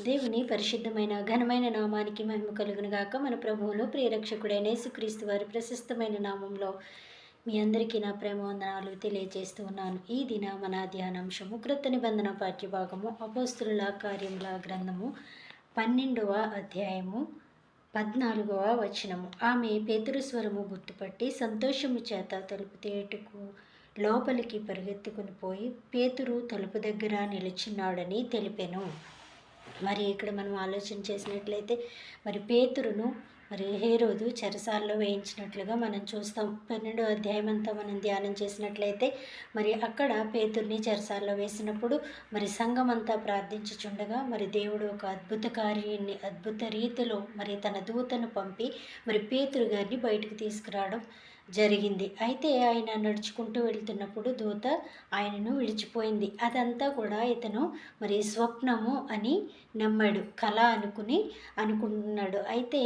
దేవుని పరిశుద్ధమైన ఘనమైన నామానికి మహిమ కలుగును గాక. మన ప్రభువును ప్రియరక్షకుడైన యేసుక్రీస్తు వారి ప్రశస్తమైన నామంలో మీ అందరికీ నా ప్రేమ వందనాలు తెలియజేస్తూ ఉన్నాను. ఈ దిన మన ధ్యానాంశము క్రొత్త నిబంధన పాఠ్యభాగము అపోస్తుల కార్యముల గ్రంథము 12వ అధ్యాయము 14వ వచనము. ఆమె పేతురు స్వరము గుర్తుపట్టి సంతోషము చేత తలుపు తేటుకు లోపలికి పరిగెత్తుకుని పోయి పేతురు తలుపు దగ్గర నిలుచున్నాడని తెలిపెను. మరి ఇక్కడ మనం ఆలోచన చేసినట్లయితే మరి పేతురును మరి హేరోదు చెరసాలలో వేయించినట్లుగా మనం చూస్తాం. 12వ అధ్యాయం అంతా మనం ధ్యానం చేసినట్లయితే మరి అక్కడ పేతుర్ని చెరసాలలో వేసినప్పుడు మరి సంఘం అంతా ప్రార్థించుచుండగా మరి దేవుడు ఒక అద్భుత రీతిలో మరి తన దూతను పంపి మరి పేతురు గారిని బయటకు తీసుకురావడం జరిగింది. అయితే ఆయన నడుచుకుంటూ వెళ్తున్నప్పుడు దూత ఆయనను విడిచిపోయింది. అదంతా కూడా ఇతను మరి స్వప్నము అని నమ్మాడు, కళ అనుకున్నాడు. అయితే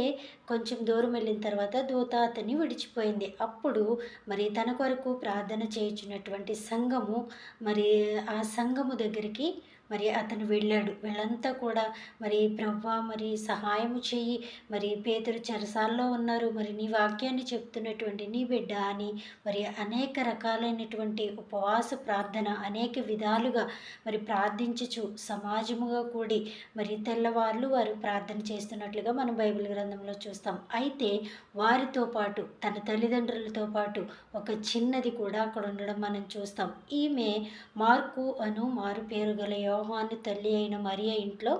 కొంచెం దూరం వెళ్ళిన తర్వాత దూత అతన్ని విడిచిపోయింది. అప్పుడు మరి తన కొరకు ప్రార్థన చేయుచున్నటువంటి సంఘము మరి ఆ సంఘము దగ్గరికి మరి అతను వెళ్ళాడు. వీళ్ళంతా కూడా మరి ప్రభువా మరి సహాయము చెయ్యి, మరి పేతురు చెరసాల్లో ఉన్నారు, మరి నీ వాక్యాన్ని చెప్తున్నటువంటి నీ బిడ్డ అని మరి అనేక రకాలైనటువంటి ఉపవాస ప్రార్థన అనేక విధాలుగా మరి ప్రార్థించుచు సమాజముగా కూడి మరి తెల్లవార్లు వారు ప్రార్థన చేస్తున్నట్లుగా మనం బైబిల్ గ్రంథంలో చూస్తాం. అయితే వారితో పాటు తన తల్లిదండ్రులతో పాటు ఒక చిన్నది కూడా అక్కడ ఉండడం మనం చూస్తాం. ఈమె మార్కు అను మారు పేరు గల యోహాను తల్లి అయిన మరియ ఇంట్లో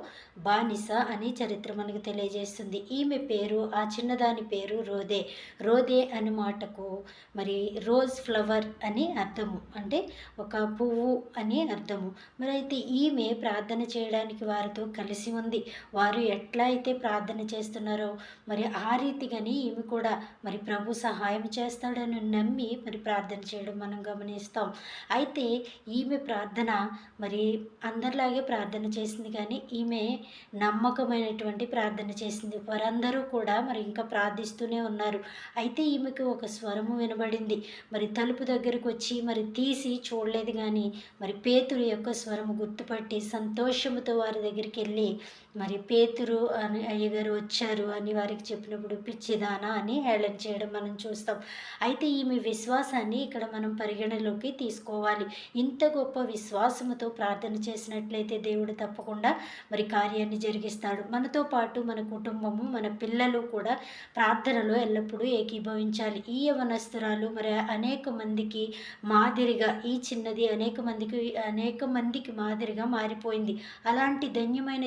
బానిస అని చరిత్ర మనకు తెలియజేస్తుంది. ఈమె పేరు, ఆ చిన్నదాని పేరు రోదే అనే మాటకు మరి రోజ్ ఫ్లవర్ అని అర్థము, అంటే ఒక పువ్వు అని అర్థము. మరి అయితే ఈమె ప్రార్థన చేయడానికి వారితో కలిసి ఉంది. వారు ఎట్లా అయితే ప్రార్థన చేస్తున్నారో మరి ఆ రీతిగాని ఈమె కూడా మరి ప్రభు సహాయం చేస్తాడని నమ్మి మరి ప్రార్థన చేయడం మనం గమనిస్తాం. అయితే ఈమె ప్రార్థన మరి అందరిలాగే ప్రార్థన చేసింది, కానీ ఈమె నమ్మకమైనటువంటి ప్రార్థన చేసింది. వారందరూ కూడా మరి ఇంకా ప్రార్థిస్తూనే ఉన్నారు. అయితే ఈమెకు ఒక స్వరము వినబడింది. మరి తలుపు దగ్గరకు వచ్చి మరి తీసి చూడలేదు, కానీ మరి పేతురు యొక్క స్వరము గుర్తుపట్టి సంతోషముతో వారి దగ్గరికి వెళ్ళి మరి పేతురు అని అయ్యగారు వచ్చారు అని వారికి చెప్పినప్పుడు పిచ్చిదానా అని హేళన చేయడం మనం చూస్తాం. అయితే ఈమె విశ్వాసాన్ని ఇక్కడ మనం పరిగణలోకి తీసుకోవాలి. ఇంత గొప్ప విశ్వాసముతో ప్రార్థన చేసినట్లయితే దేవుడు తప్పకుండా మరి కార్యాన్ని జరిగిస్తాడు. మనతో పాటు మన కుటుంబము, మన పిల్లలు కూడా ప్రార్థనలో ఎల్లప్పుడూ ఏకీభవించాలి. ఈ యవనస్తురాలు మరి అనేక మందికి మాదిరిగా, ఈ చిన్నది అనేక మందికి మాదిరిగా మారిపోయింది. అలాంటి ధన్యమైన